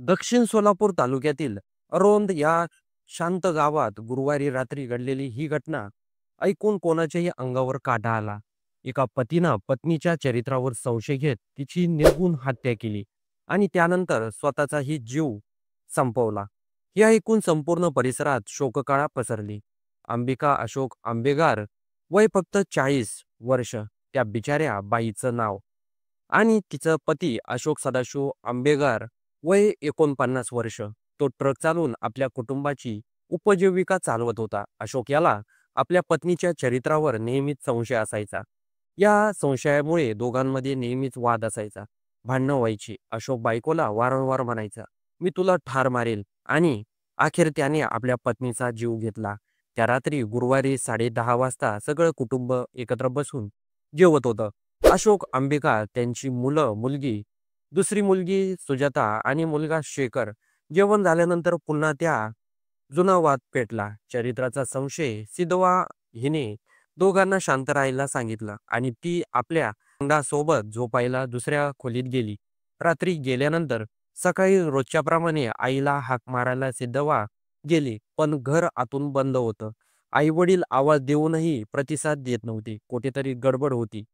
दक्षिण सोलापूर तालुक्यातील अरोंद या शांत गावात गुरुवारी रात्री घडलेली ही घटना ऐकून कोणाच्याही अंगावर काटा आला. एका पतीनं पत्नीच्या चरित्रावर संशय घेत तिची निर्घृण हत्या केली आणि त्यानंतर स्वतःचाही जीव संपवला. हे ऐकून संपूर्ण परिसरात शोककळा पसरली. अंबिका अशोक आंबेगार, वय फक्त 40 वर्ष, त्या बिचाऱ्या बाईचं नाव, आणि तिचा पती अशोक सदाशिव आंबेगार, वय 49 वर्ष. तो ट्रक चालवून आपल्या कुटुंबाची उपजीविका चालवत होता. अशोक याला आपल्या पत्नीच्या चरित्रावर नेहमीच संशय असायचा. या संशयामुळे दोघांमध्ये नेहमीच वाद असायचा, भांडणं व्हायची. अशोक बायकोला वारंवार म्हणायचा, "मी तुला ठार मारेल", आणि अखेर त्याने आपल्या पत्नीचा जीव घेतला. त्या रात्री गुरुवारी 10:30 वाजता सगळं कुटुंब एकत्र बसून जेवत होतं. अशोक, अंबिका, त्यांची मुलं, मुलगी, दुसरी मुलगी सुजाता आणि मुलगा शेखर. जेवण झाल्यानंतर पुन्हा त्या जुना वाद पेटला. चरित्राचा संशय सिद्धवा हिने दोघांना शांत राहायला सांगितलं आणि ती आपल्या सोबत झोपायला दुसऱ्या खोलीत गेली. रात्री गेल्यानंतर सकाळी रोजच्याप्रमाणे आईला हाक मारायला सिद्धवा गेली, पण घर आतून बंद होतं. आई वडील आवाज देऊनही प्रतिसाद देत नव्हते. कुठेतरी गडबड होती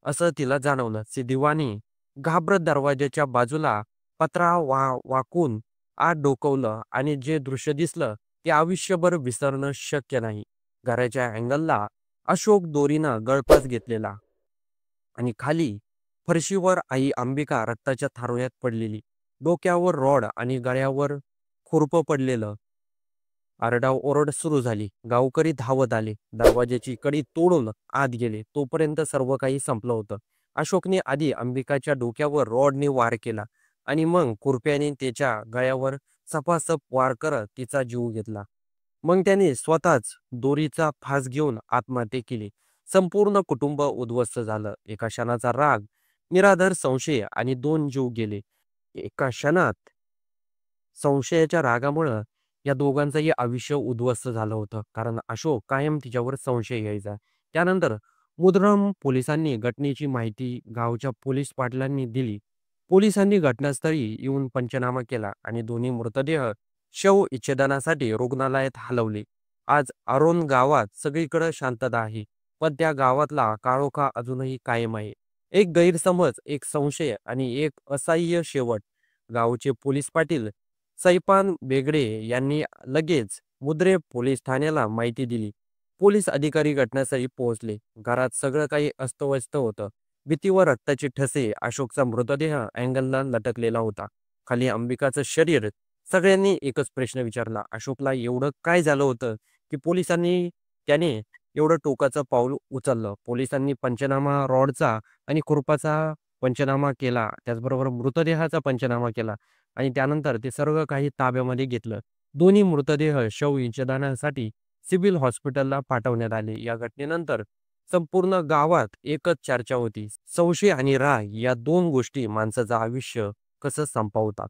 असं तिला जाणवलं. सिद्धवाने घाबरत दरवाजाच्या बाजूला पत्रा वाकून आत डोकावलं आणि जे दृश्य दिसलं ते आयुष्यभर विसरणं शक्य नाही. घराच्या अँगलला अशोक दोरीनं गळफास घेतलेला आणि खाली फरशीवर आई अंबिका रक्ताच्या थारोळ्यात पडलेली, डोक्यावर रॉड आणि गळ्यावर खुरपं पडलेलं. आरडाओरड सुरू झाली. गावकरी धावत आले, दरवाजाची कडी तोडून आत गेले. तोपर्यंत सर्व काही संपलं होतं. अशोकने आधी अंबिकाच्या डोक्यावर रॉडने वार केला आणि मग खुरप्याने त्याच्या गळ्यावर सपासप वार करत तिचा जीव घेतला. मग त्याने स्वतःच दोरीचा फास घेऊन आत्महत्या केली. संपूर्ण कुटुंब उद्ध्वस्त झालं. एका क्षणाचा राग, निराधार संशय आणि 2 जीव गेले. एका क्षणात संशयाच्या रागामुळं या दोघांचंही आयुष्य उद्ध्वस्त झालं होतं. कारण अशोक कायम तिच्यावर संशय घ्यायचा. त्यानंतर मुद्रम पोलिसांनी घटनेची माहिती गावच्या पोलीस पाटलांनी दिली. पोलिसांनी घटनास्थळी येऊन पंचनामा केला आणि दोन्ही मृतदेह शवविच्छेदनासाठी रुग्णालयात हलवले. आज अरोन गावात सगळीकडे शांतता आहे, पण त्या गावातला काळोखा अजूनही कायम आहे. एक गैरसमज, एक संशय आणि एक असह्य शेवट. गावचे पोलीस पाटील सैपान बेगडे यांनी लगेच मुद्रे पोलीस ठाण्याला माहिती दिली. पोलीस अधिकारी घटनास्थळी पोहोचले. घरात सगळं काही अस्तव्यस्त होतं. भीतीवर रक्ताचे ठसे. अशोकचा मृतदेह अँगलला लटकलेला होता. खाली अंबिकाचं शरीर. सगळ्यांनी एकच प्रश्न विचारला, अशोकला एवढं काय झालं होतं की त्याने एवढं टोकाचं पाऊल उचललं? पोलिसांनी पंचनामा, रॉडचा आणि खुरपाचा पंचनामा केला, त्याचबरोबर मृतदेहाचा पंचनामा केला आणि त्यानंतर ते सर्व काही ताब्यामध्ये घेतलं. दोन्ही मृतदेह शवविच्छेदनासाठी सिव्हिल हॉस्पिटलला पाठवण्यात आले. या घटनेनंतर संपूर्ण गावात एकच चर्चा होती, संशय आणि राग या 2 गोष्टी माणसाचं आयुष्य कसं संपवतात.